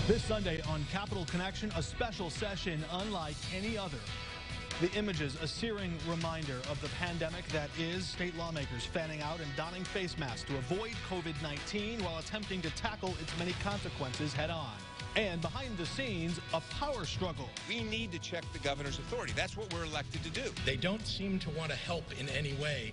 This Sunday on Capital Connection, a special session unlike any other. The images, a searing reminder of the pandemic that is state lawmakers fanning out and donning face masks to avoid COVID-19 while attempting to tackle its many consequences head on. And behind the scenes, a power struggle. We need to check the governor's authority. That's what we're elected to do. They don't seem to want to help in any way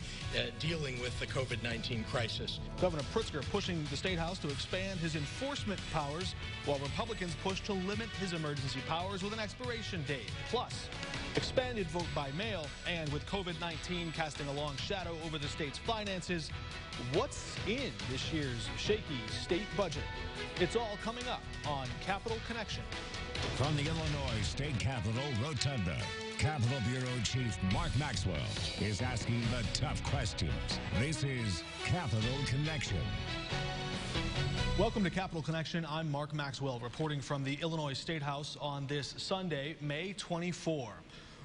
dealing with the COVID-19 crisis. Governor Pritzker pushing the State House to expand his enforcement powers, while Republicans push to limit his emergency powers with an expiration date. Plus, expanded vote by mail, and with COVID-19 casting a long shadow over the state's finances, what's in this year's shaky state budget? It's all coming up on Capital Connection. From the Illinois State Capitol Rotunda, Capitol Bureau Chief Mark Maxwell is asking the tough questions. This is Capital Connection. Welcome to Capital Connection. I'm Mark Maxwell reporting from the Illinois State House on this Sunday, May 24.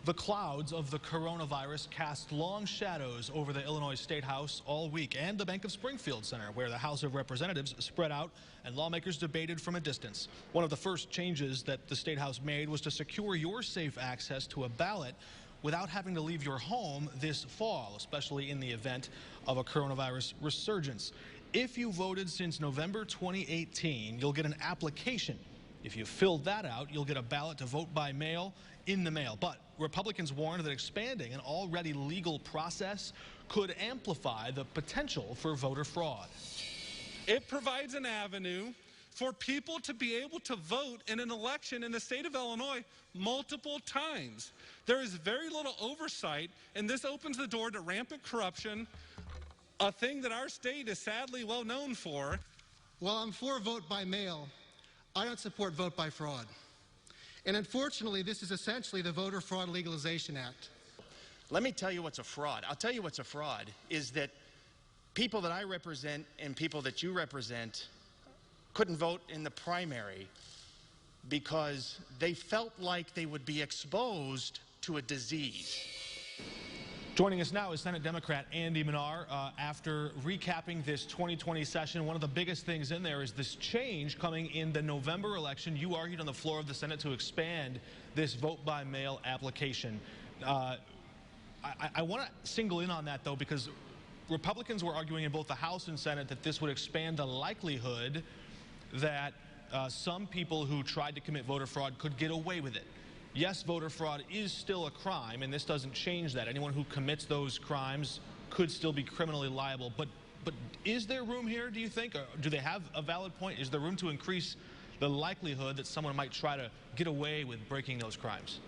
The clouds of the coronavirus cast long shadows over the Illinois State House all week and the Bank of Springfield Center, where the House of Representatives spread out and lawmakers debated from a distance. One of the first changes that the State House made was to secure your safe access to a ballot without having to leave your home this fall, especially in the event of a coronavirus resurgence. If you voted since November 2018, you'll get an application. If you filled that out, you'll get a ballot to vote by mail in the mail. But Republicans warned that expanding an already legal process could amplify the potential for voter fraud. It provides an avenue for people to be able to vote in an election in the state of Illinois multiple times. There is very little oversight, and this opens the door to rampant corruption, a thing that our state is sadly well known for. While I'm for vote by mail, I don't support vote by fraud. And unfortunately, this is essentially the Voter Fraud Legalization Act. Let me tell you what's a fraud. I'll tell you what's a fraud is that people that I represent and people that you represent couldn't vote in the primary because they felt like they would be exposed to a disease. Joining us now is Senate Democrat Andy Minar. After recapping this 2020 session, one of the biggest things in there is this change coming in the November election. You argued on the floor of the Senate to expand this vote-by-mail application. I want to single in on that, though, because Republicans were arguing in both the House and Senate that this would expand the likelihood that some people who tried to commit voter fraud could get away with it. Yes, voter fraud is still a crime, and this doesn't change that. Anyone who commits those crimes could still be criminally liable. But is there room here, do you think? Or do they have a valid point? Is there room to increase the likelihood that someone might try to get away with breaking those crimes?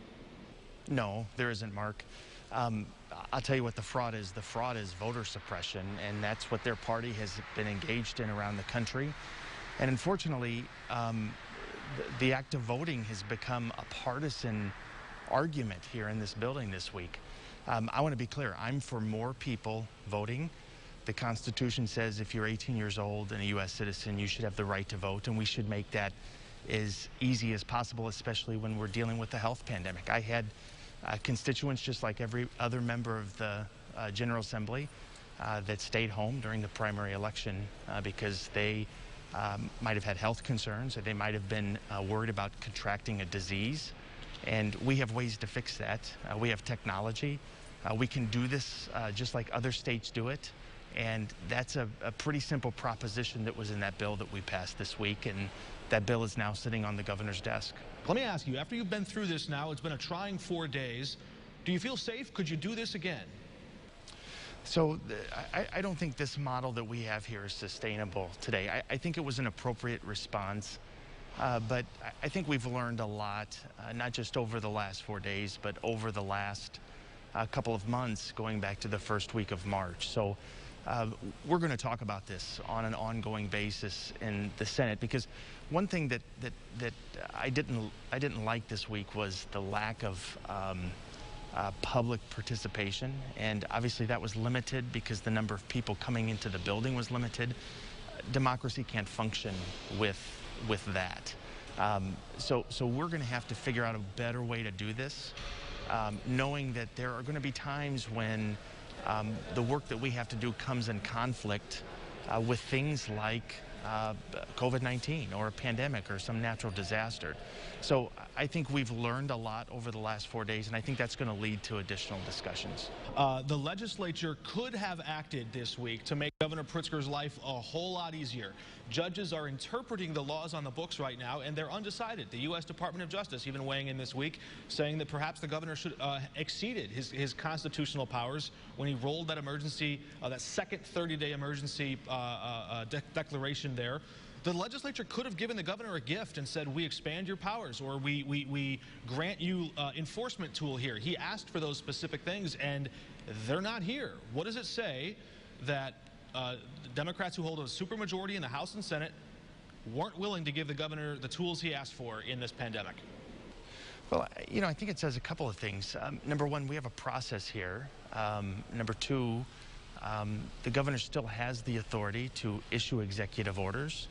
No, there isn't, Mark. I'll tell you what the fraud is. The fraud is voter suppression, and that's what their party has been engaged in around the country. And unfortunately, the act of voting has become a partisan argument here in this building this week. I want to be clear. I'm for more people voting. The Constitution says if you're 18 years old and a U.S. citizen, you should have the right to vote, and we should make that as easy as possible, especially when we're dealing with the health pandemic. I had constituents, just like every other member of the General Assembly, that stayed home during the primary election because they might have had health concerns, or they might have been worried about contracting a disease. And we have ways to fix that. We have technology. We can do this just like other states do it. And that's a pretty simple proposition that was in that bill that we passed this week. And that bill is now sitting on the governor's desk. Let me ask you, after you've been through this now, it's been a trying 4 days. Do you feel safe? Could you do this again? So I don't think this model that we have here is sustainable today. I think it was an appropriate response, but I think we've learned a lot, not just over the last 4 days, but over the last couple of months, going back to the first week of March. So we're going to talk about this on an ongoing basis in the Senate, because one thing that I didn't like this week was the lack of public participation, and obviously that was limited because the number of people coming into the building was limited. Democracy can't function with that. So we're going to have to figure out a better way to do this, knowing that there are going to be times when the work that we have to do comes in conflict with things like COVID-19 or a pandemic or some natural disaster. So I think we've learned a lot over the last 4 days, and I think that's going to lead to additional discussions. The legislature could have acted this week to make Governor Pritzker's life a whole lot easier. Judges are interpreting the laws on the books right now, and they're undecided. The U.S. Department of Justice even weighing in this week, saying that perhaps the governor should exceeded his constitutional powers when he rolled that emergency, that second 30-day emergency declaration there. The legislature could have given the governor a gift and said, we expand your powers, or we grant you enforcement tool here. He asked for those specific things, and they're not here. What does it say that Democrats who hold a supermajority in the House and Senate weren't willing to give the governor the tools he asked for in this pandemic? Well, you know, I think it says a couple of things. Number one, we have a process here. Number two, the governor still has the authority to issue executive orders.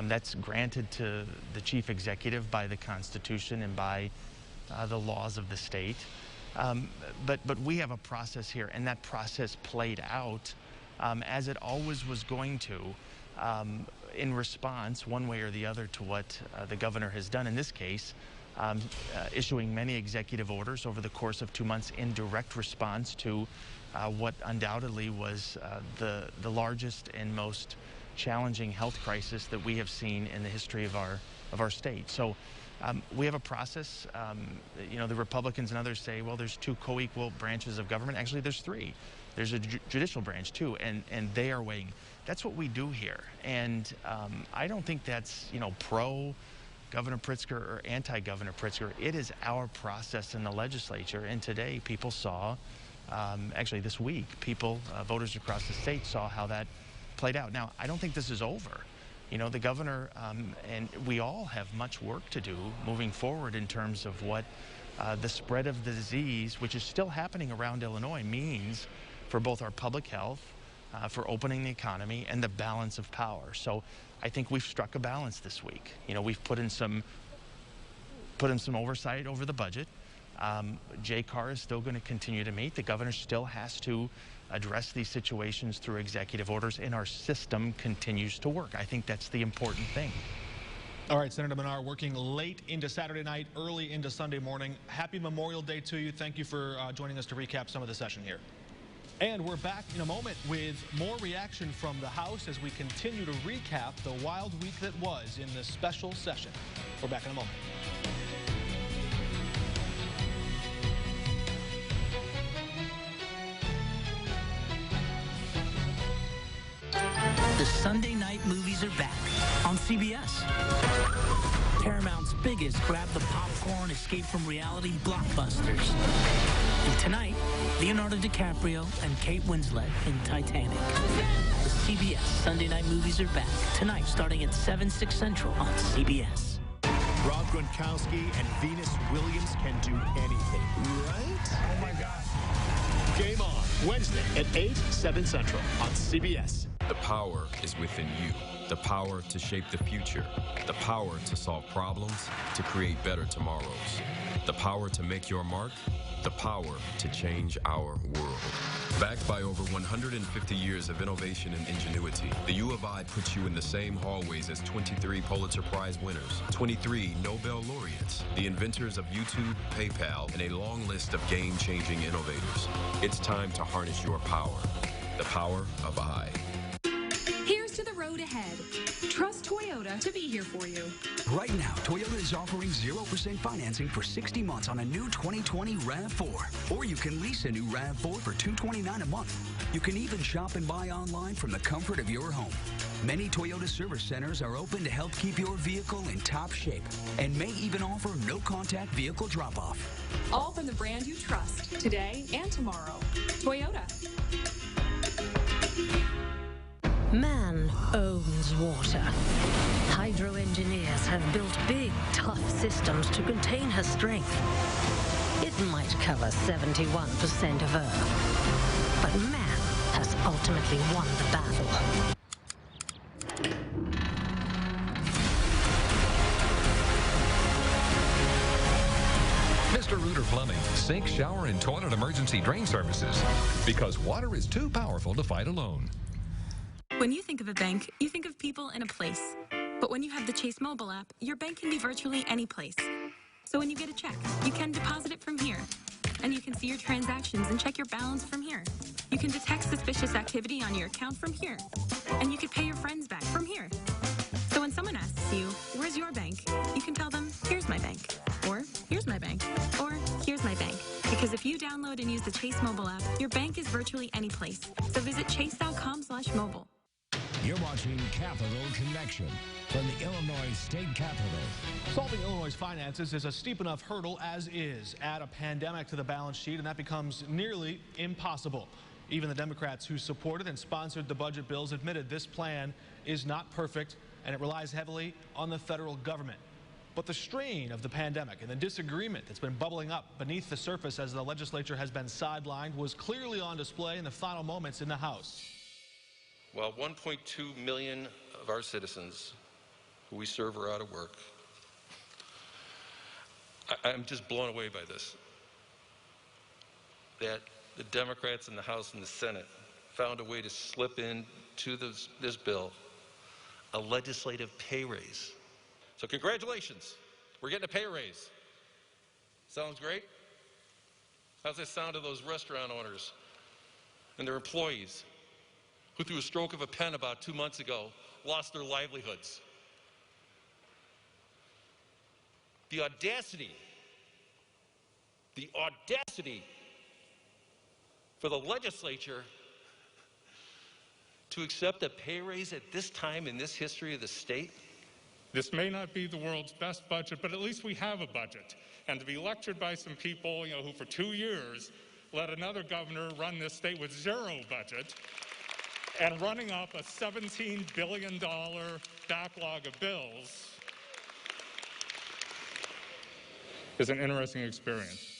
That's granted to the chief executive by the Constitution and by the laws of the state. But we have a process here, and that process played out as it always was going to, in response, one way or the other, to what the governor has done in this case, issuing many executive orders over the course of 2 months in direct response to what undoubtedly was the largest and most challenging health crisis that we have seen in the history of our state. So we have a process. You know, the Republicans and others say, well, there's two co-equal branches of government. Actually, there's three. There's a judicial branch too, and they are weighing. That's what we do here, and I don't think that's, you know, pro Governor Pritzker or anti-Governor Pritzker. It is our process in the legislature, and today people saw, actually this week, voters across the state saw how that played out. Now, I don't think this is over. You know, the governor and we all have much work to do moving forward in terms of what the spread of the disease, which is still happening around Illinois, means for both our public health, for opening the economy, and the balance of power. So I think we've struck a balance this week. You know, we've put in some oversight over the budget. JCAR is still going to continue to meet. The governor still has to address these situations through executive orders, and our system continues to work. I think that's the important thing. All right, Senator Menard, working late into Saturday night, early into Sunday morning. Happy Memorial Day to you. Thank you for joining us to recap some of the session here. And we're back in a moment with more reaction from the House as we continue to recap the wild week that was in this special session. We're back in a moment. The Sunday night movies are back on CBS. Paramount's biggest grab-the-popcorn, escape-from-reality blockbusters. And tonight, Leonardo DiCaprio and Kate Winslet in Titanic. The CBS Sunday night movies are back tonight, starting at 7/6 Central on CBS. Rob Gronkowski and Venus Williams can do anything, right? Oh my God. Game on Wednesday at 8/7 Central on CBS. The power is within you. The power to shape the future. The power to solve problems, to create better tomorrows. The power to make your mark. The power to change our world. Backed by over 150 years of innovation and ingenuity, the U of I puts you in the same hallways as 23 Pulitzer Prize winners, 23 Nobel laureates, the inventors of YouTube, PayPal, and a long list of game-changing innovators. It's time to harness your power. The power of I. Here's to the road ahead. Trust Toyota to be here for you. Right now, Toyota is offering 0% financing for 60 months on a new 2020 RAV4. Or you can lease a new RAV4 for $229 a month. You can even shop and buy online from the comfort of your home. Many Toyota service centers are open to help keep your vehicle in top shape and may even offer no-contact vehicle drop-off. All from the brand you trust today and tomorrow. Toyota. Man owns water. Hydro engineers have built big, tough systems to contain her strength. It might cover 71% of Earth, but man has ultimately won the battle. Mr. Rooter Plumbing, sink, shower, and toilet emergency drain services. Because water is too powerful to fight alone. When you think of a bank, you think of people in a place. But when you have the Chase mobile app, your bank can be virtually any place. So when you get a check, you can deposit it from here. And you can see your transactions and check your balance from here. You can detect suspicious activity on your account from here. And you can pay your friends back from here. So when someone asks you, where's your bank? You can tell them, here's my bank. Or, here's my bank. Or, here's my bank. Because if you download and use the Chase mobile app, your bank is virtually any place. So visit chase.com/mobile. You're watching Capital Connection from the Illinois State Capitol. Solving Illinois' finances is a steep enough hurdle as is. Add a pandemic to the balance sheet, and that becomes nearly impossible. Even the Democrats who supported and sponsored the budget bills admitted this plan is not perfect, and it relies heavily on the federal government. But the strain of the pandemic and the disagreement that's been bubbling up beneath the surface as the legislature has been sidelined was clearly on display in the final moments in the House. While 1.2 million of our citizens who we serve are out of work, I'm just blown away by this, that the Democrats in the House and the Senate found a way to slip into this bill a legislative pay raise. So congratulations, we're getting a pay raise. Sounds great? How's that sound to those restaurant owners and their employees who, through a stroke of a pen about 2 months ago, lost their livelihoods? The audacity for the legislature to accept a pay raise at this time in this history of the state? This may not be the world's best budget, but at least we have a budget. And to be lectured by some people, who for 2 years let another governor run this state with zero budget and running up a $17 billion backlog of bills is an interesting experience.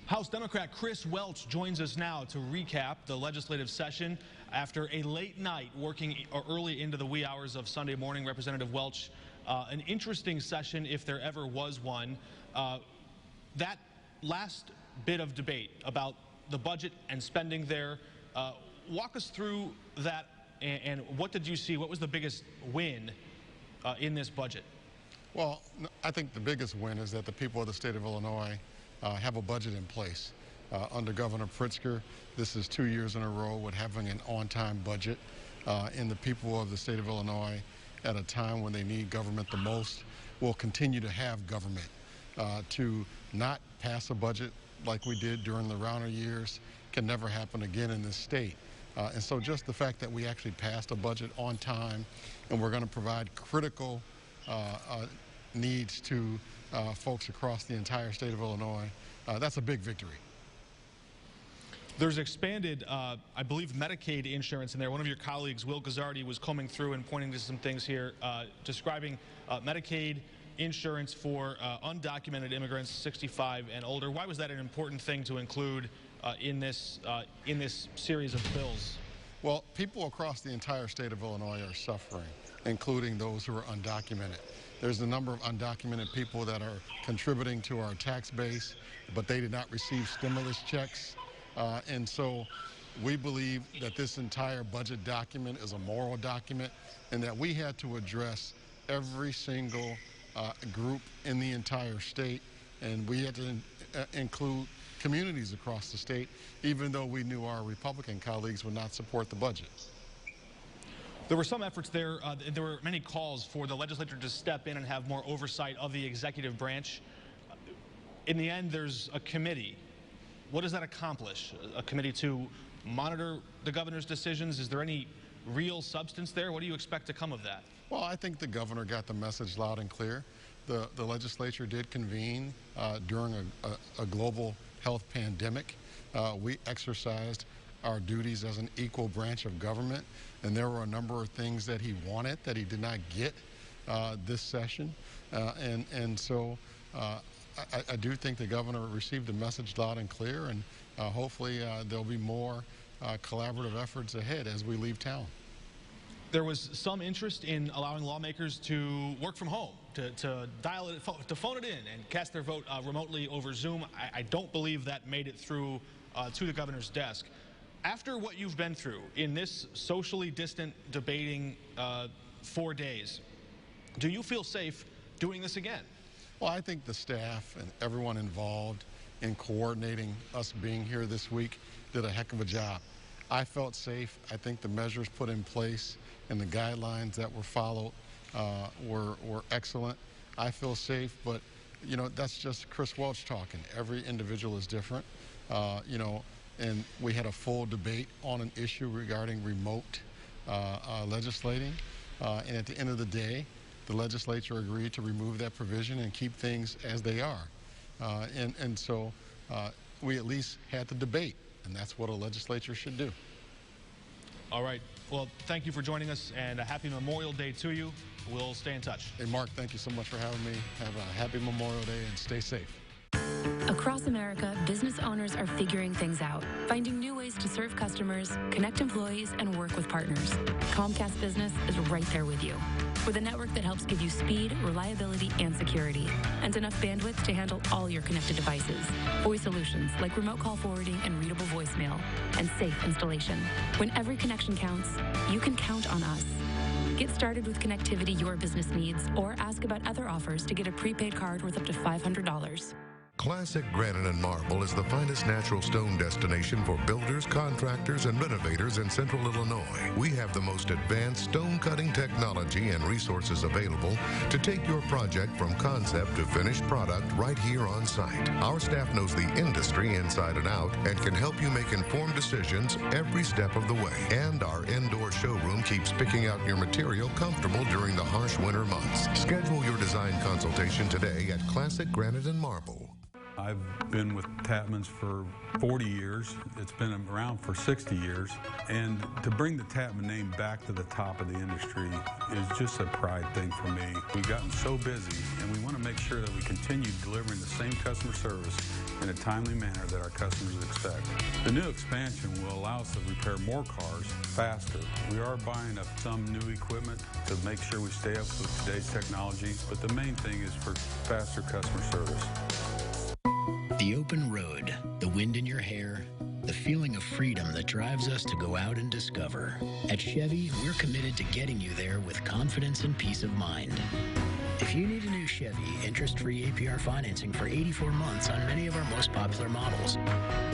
House Democrat Chris Welch joins us now to recap the legislative session after a late night working early into the wee hours of Sunday morning. Representative Welch, an interesting session if there ever was one. That last bit of debate about the budget and spending there, walk us through that and what did you see? What was the biggest win in this budget? Well, I think the biggest win is that the people of the state of Illinois have a budget in place. Under Governor Pritzker, this is 2 years in a row with having an on-time budget. And the people of the state of Illinois, at a time when they need government the most, will continue to have government. To not pass a budget like we did during the Rauner years can never happen again in this state. And so just the fact that we actually passed a budget on time and we're going to provide critical needs to folks across the entire state of Illinois, that's a big victory. There's expanded, I believe, Medicaid insurance in there. One of your colleagues, Will Guzzardi, was combing through and pointing to some things here, describing Medicaid insurance for undocumented immigrants 65 and older. Why was that an important thing to include in this series of bills? Well, people across the entire state of Illinois are suffering, including those who are undocumented. There's a number of undocumented people that are contributing to our tax base, but they did not receive stimulus checks. And so we believe that this entire budget document is a moral document and that we had to address every single group in the entire state, and we had to include communities across the state, even though we knew our Republican colleagues would not support the budget. There were some efforts there. There were many calls for the legislature to step in and have more oversight of the executive branch. In the end, there's a committee. What does that accomplish? A committee to monitor the governor's decisions? Is there any real substance there? What do you expect to come of that? Well, I think the governor got the message loud and clear. The legislature did convene during a global health pandemic. We exercised our duties as an equal branch of government, and there were a number of things that he wanted that he did not get this session. And so I do think the governor received the message loud and clear, and hopefully there'll be more collaborative efforts ahead as we leave town. There was some interest in allowing lawmakers to work from home, to dial it, to phone it in and cast their vote remotely over Zoom. I don't believe that made it through to the governor's desk. After what you've been through in this socially distant debating 4 days, do you feel safe doing this again? Well, I think the staff and everyone involved in coordinating us being here this week did a heck of a job. I felt safe. I think the measures put in place and the guidelines that were followed were excellent. I feel safe, but you know, that's just Chris Welch talking. Every individual is different, you know, and we had a full debate on an issue regarding remote legislating, and at the end of the day, the legislature agreed to remove that provision and keep things as they are. And so we at least had the debate, and that's what a legislature should do. All right. Well, thank you for joining us, and a happy Memorial Day to you. We'll stay in touch. Hey, Mark, thank you so much for having me. Have a happy Memorial Day and stay safe. Across America, business owners are figuring things out, finding new ways to serve customers, connect employees, and work with partners. Comcast Business is right there with you, with a network that helps give you speed, reliability, and security, and enough bandwidth to handle all your connected devices. Voice solutions like remote call forwarding and readable voicemail, and safe installation. When every connection counts, you can count on us. Get started with connectivity your business needs, or ask about other offers to get a prepaid card worth up to $500. Classic Granite and Marble is the finest natural stone destination for builders, contractors, and renovators in Central Illinois. We have the most advanced stone cutting technology and resources available to take your project from concept to finished product right here on site. Our staff knows the industry inside and out and can help you make informed decisions every step of the way. And our indoor showroom keeps picking out your material comfortable during the harsh winter months. Schedule your design consultation today at Classic Granite and Marble. I've been with Tapman's for 40 years. It's been around for 60 years. And to bring the Tapman name back to the top of the industry is just a pride thing for me. We've gotten so busy, and we want to make sure that we continue delivering the same customer service in a timely manner that our customers expect. The new expansion will allow us to repair more cars faster. We are buying up some new equipment to make sure we stay up with today's technology, but the main thing is for faster customer service. The open road, the wind in your hair, the feeling of freedom that drives us to go out and discover. At Chevy, we're committed to getting you there with confidence and peace of mind. If you need a new Chevy, interest-free APR financing for 84 months on many of our most popular models.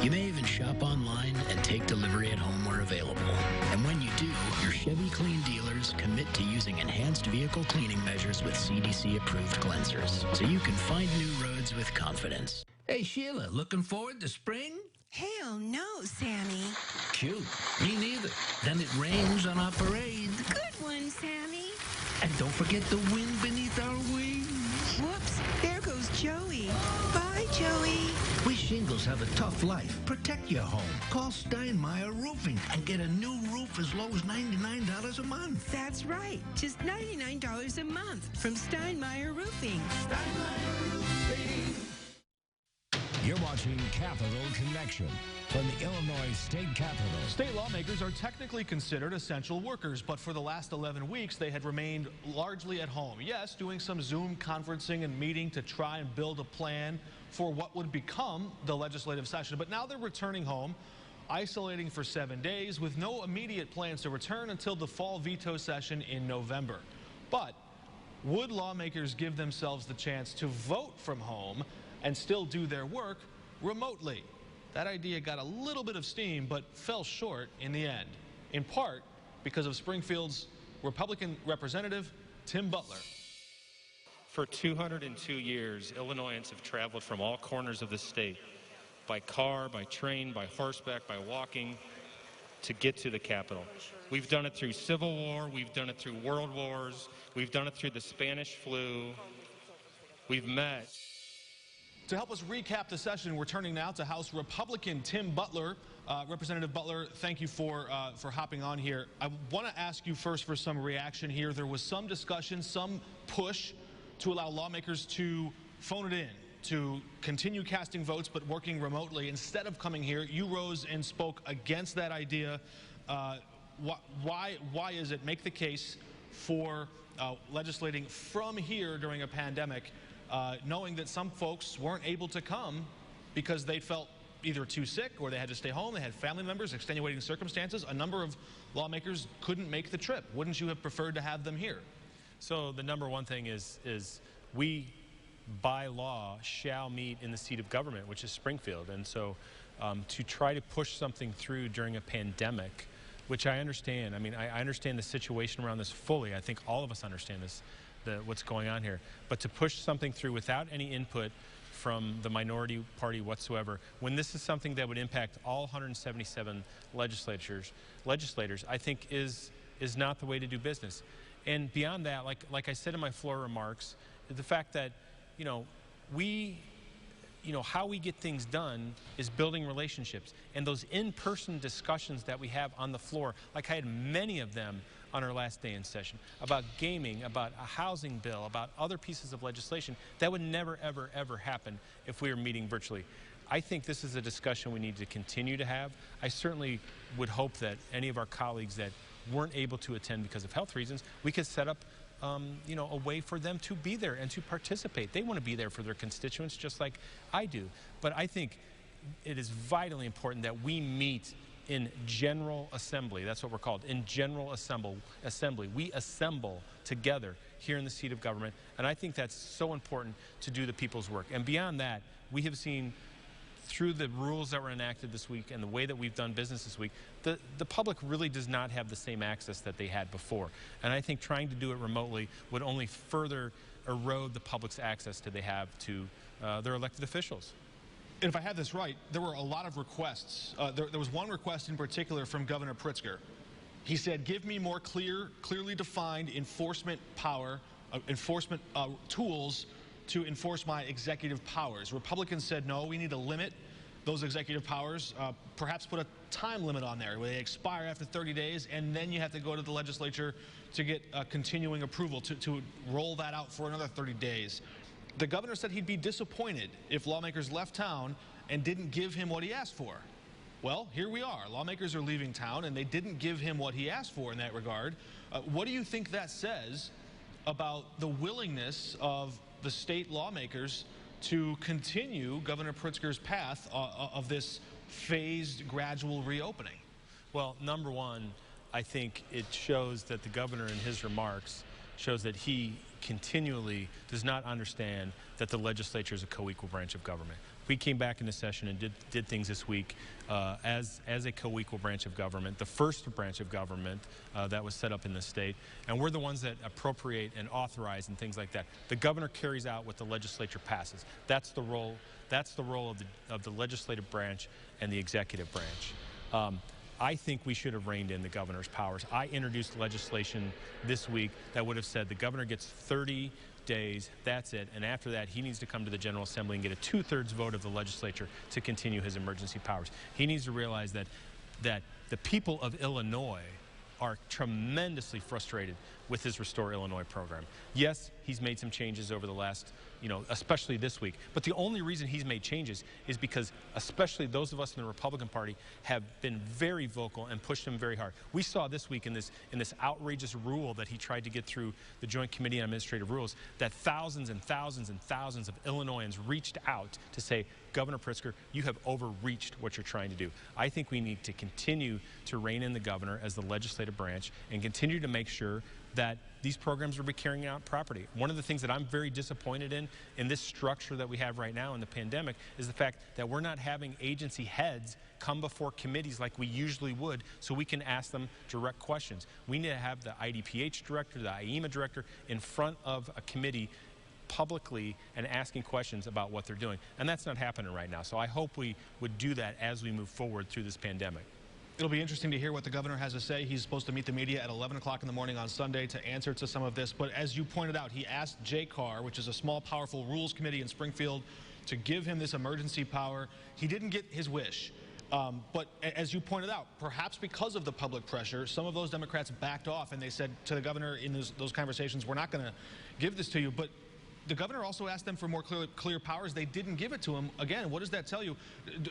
You may even shop online and take delivery at home where available. And when you do, your Chevy Clean dealers commit to using enhanced vehicle cleaning measures with CDC-approved cleansers, so you can find new roads with confidence. Hey, Sheila, looking forward to spring? Hell no, Sammy. Cute. Me neither. Then it rains on our parade. Good one, Sammy. And don't forget the wind beneath our wings. Whoops, there goes Joey. Bye, Joey. We shingles have a tough life. Protect your home. Call Steinmeier Roofing and get a new roof as low as $99 a month. That's right. Just $99 a month from Steinmeier Roofing. Steinmeier Roofing. You're watching Capital Connection from the Illinois State Capitol. State lawmakers are technically considered essential workers, but for the last 11 weeks, they had remained largely at home. Yes, doing some Zoom conferencing and meeting to try and build a plan for what would become the legislative session. But now they're returning home, isolating for 7 days with no immediate plans to return until the fall veto session in November. But would lawmakers give themselves the chance to vote from home and still do their work remotely? That idea got a little bit of steam, but fell short in the end, in part because of Springfield's Republican Representative Tim Butler. For 202 years, Illinoisans have traveled from all corners of the state, by car, by train, by horseback, by walking, to get to the Capitol. We've done it through Civil War, we've done it through World Wars, we've done it through the Spanish flu, we've met. To help us recap the session, we're turning now to House Republican Tim Butler. Representative Butler, thank you for hopping on here. I want to ask you first for some reaction here. There was some discussion, some push to allow lawmakers to phone it in, to continue casting votes but working remotely. Instead of coming here, you rose and spoke against that idea. Why is it? Make the case for legislating from here during a pandemic, knowing that some folks weren't able to come because they felt, either too sick or they had to stay home. They had family members, extenuating circumstances. A number of lawmakers couldn't make the trip. Wouldn't you have preferred to have them here? So the number one thing is we, by law, shall meet in the seat of government, which is Springfield. And so to try to push something through during a pandemic, which I understand. I mean, I understand the situation around this fully. I think all of us understand this, what's going on here. But to push something through without any input from the minority party whatsoever, when this is something that would impact all 177 legislators, I think is not the way to do business. And beyond that, like I said in my floor remarks, the fact that, how we get things done is building relationships. And those in-person discussions that we have on the floor, like I had many of them on our last day in session, about gaming, about a housing bill, about other pieces of legislation, that would never, ever, ever happen if we were meeting virtually. I think this is a discussion we need to continue to have. I certainly would hope that any of our colleagues that weren't able to attend because of health reasons, we could set up a way for them to be there and to participate. They want to be there for their constituents just like I do. But I think it is vitally important that we meet in General Assembly. That's what we're called, in General Assembly. We assemble together here in the seat of government, and I think that's so important to do the people's work. And beyond that, we have seen through the rules that were enacted this week and the way that we've done business this week, the public really does not have the same access that they had before. And I think trying to do it remotely would only further erode the public's access they have to their elected officials. And if I have this right, there were a lot of requests. There was one request in particular from Governor Pritzker. He said, give me more clearly defined enforcement power, tools to enforce my executive powers. Republicans said, no, we need to limit those executive powers, perhaps put a time limit on there where they expire after 30 days, and then you have to go to the legislature to get continuing approval to roll that out for another 30 days. The governor said he'd be disappointed if lawmakers left town and didn't give him what he asked for. Well, here we are. Lawmakers are leaving town, and they didn't give him what he asked for in that regard. What do you think that says about the willingness of the state lawmakers to continue Governor Pritzker's path of this phased, gradual reopening? Well, number one, I think it shows that the governor in his remarks shows that he continually does not understand that the legislature is a co-equal branch of government. We came back into session and did things this week as a co-equal branch of government, the first branch of government that was set up in the state, and we're the ones that appropriate and authorize and things like that. The governor carries out what the legislature passes. That's the role of the legislative branch and the executive branch. I think we should have reined in the governor's powers. I introduced legislation this week that would have said the governor gets 30 days, that's it, and after that he needs to come to the General Assembly and get a 2/3 vote of the legislature to continue his emergency powers. He needs to realize that the people of Illinois are tremendously frustrated with his Restore Illinois program. Yes, he's made some changes over the last, especially this week. But the only reason he's made changes is because especially those of us in the Republican Party have been very vocal and pushed him very hard. We saw this week in this outrageous rule that he tried to get through the Joint Committee on Administrative Rules that thousands and thousands and thousands of Illinoisans reached out to say, Governor Pritzker, you have overreached what you're trying to do. I think we need to continue to rein in the governor as the legislative branch and continue to make sure that these programs will be carrying out properly. One of the things that I'm very disappointed in this structure that we have right now in the pandemic is the fact that we're not having agency heads come before committees like we usually would so we can ask them direct questions. We need to have the IDPH director, the IEMA director in front of a committee publicly and asking questions about what they're doing. And that's not happening right now. So I hope we would do that as we move forward through this pandemic. It'll be interesting to hear what the governor has to say. He's supposed to meet the media at 11 o'clock in the morning on Sunday to answer to some of this. But as you pointed out, he asked JCAR, which is a small, powerful rules committee in Springfield, to give him this emergency power. He didn't get his wish. But as you pointed out, perhaps because of the public pressure, some of those Democrats backed off and they said to the governor in those conversations, we're not going to give this to you. But the governor also asked them for more clear powers. They didn't give it to him. Again, what does that tell you?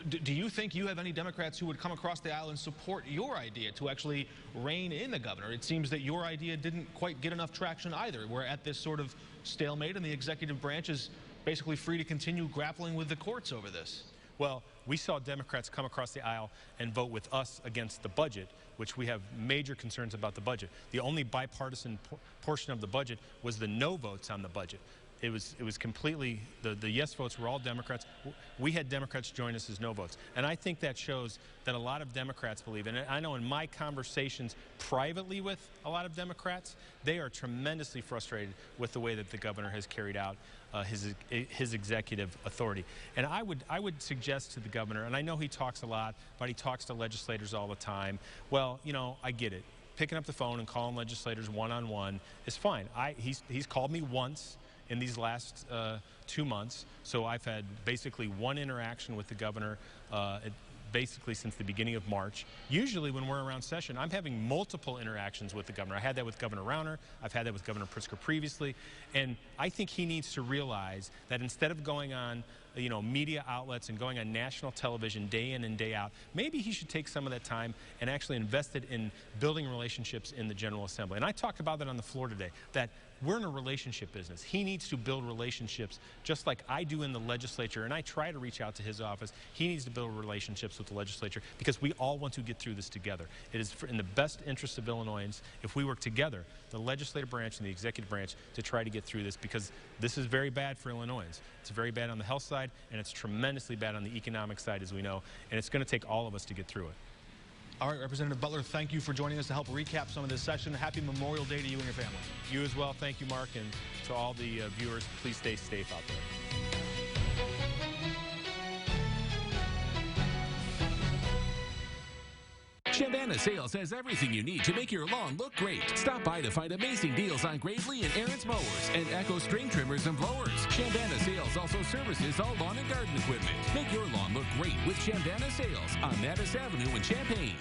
Do you think you have any Democrats who would come across the aisle and support your idea to actually rein in the governor? It seems that your idea didn't quite get enough traction either. We're at this sort of stalemate, and the executive branch is basically free to continue grappling with the courts over this. Well, we saw Democrats come across the aisle and vote with us against the budget, which we have major concerns about the budget. The only bipartisan portion of the budget was the no votes on the budget. It was completely, the yes votes were all Democrats. We had Democrats join us as no votes. And I think that shows that a lot of Democrats believe, and I know in my conversations privately with a lot of Democrats, they are tremendously frustrated with the way that the governor has carried out his executive authority. And I would suggest to the governor, and I know he talks a lot, but he talks to legislators all the time. Well, you know, I get it. Picking up the phone and calling legislators one-on-one is fine. He's called me once in these last 2 months, so I've had basically one interaction with the governor basically since the beginning of March. Usually when we're around session, I'm having multiple interactions with the governor. I had that with Governor Rauner. I've had that with Governor Pritzker previously. And I think he needs to realize that instead of going on media outlets and going on national television day in and day out, maybe he should take some of that time and actually invest it in building relationships in the General Assembly. And I talked about that on the floor today, that we're in a relationship business. He needs to build relationships just like I do in the legislature, and I try to reach out to his office. He needs to build relationships with the legislature because we all want to get through this together. It is in the best interest of Illinoisans if we work together, the legislative branch and the executive branch, to try to get through this, because this is very bad for Illinoisans. It's very bad on the health side, and it's tremendously bad on the economic side, as we know, and it's going to take all of us to get through it. All right, Representative Butler, thank you for joining us to help recap some of this session. Happy Memorial Day to you and your family. You as well. Thank you, Mark, and to all the viewers, please stay safe out there. Chandana Sales has everything you need to make your lawn look great. Stop by to find amazing deals on Gravely and Aaron's mowers and Echo string trimmers and blowers. Chandana Sales also services all lawn and garden equipment. Make your lawn look great with Chandana Sales on Mattis Avenue in Champaign.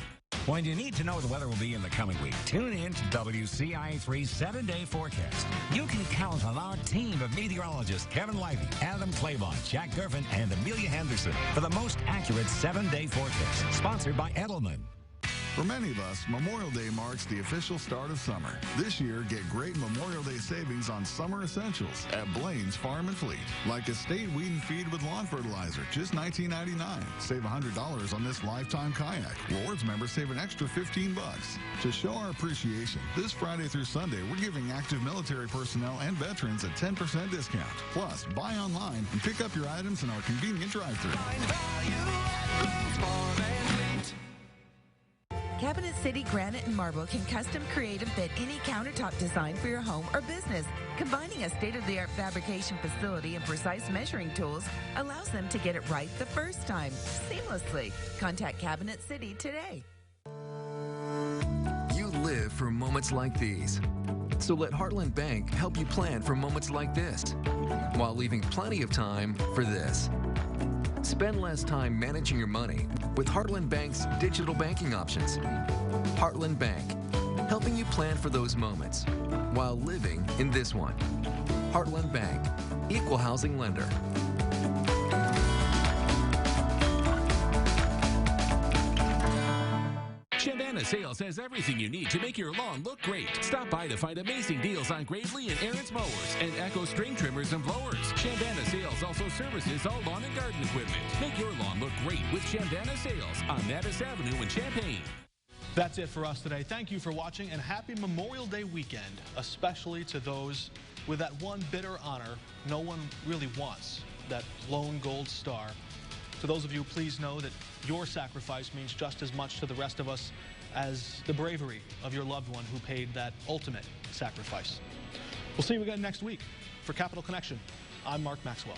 When you need to know what the weather will be in the coming week, tune in to WCI3's 7-day forecast. You can count on our team of meteorologists, Kevin Livey, Adam Claybon, Jack Gervin, and Amelia Henderson for the most accurate 7-day forecast. Sponsored by Edelman. For many of us, Memorial Day marks the official start of summer. This year, get great Memorial Day savings on summer essentials at Blaine's Farm and Fleet. Like Estate Weed and Feed with lawn fertilizer, just $19.99. Save $100 on this lifetime kayak. Rewards members save an extra $15. To show our appreciation, this Friday through Sunday, we're giving active military personnel and veterans a 10% discount. Plus, buy online and pick up your items in our convenient drive-thru. Cabinet City Granite and Marble can custom create and fit any countertop design for your home or business. Combining a state-of-the-art fabrication facility and precise measuring tools allows them to get it right the first time, seamlessly. Contact Cabinet City today. You live for moments like these. So let Heartland Bank help you plan for moments like this, while leaving plenty of time for this. Spend less time managing your money with Heartland Bank's digital banking options. Heartland Bank, helping you plan for those moments while living in this one. Heartland Bank, equal housing lender. Chandana Sales has everything you need to make your lawn look great. Stop by to find amazing deals on Gravely and Aaron's mowers and Echo string trimmers and blowers. Chandana Sales also services all lawn and garden equipment. Make your lawn look great with Chandana Sales on Mattis Avenue in Champaign. That's it for us today. Thank you for watching, and happy Memorial Day weekend, especially to those with that one bitter honor no one really wants, that lone gold star. To those of you, please know that your sacrifice means just as much to the rest of us as the bravery of your loved one who paid that ultimate sacrifice. We'll see you again next week. For Capital Connection, I'm Mark Maxwell.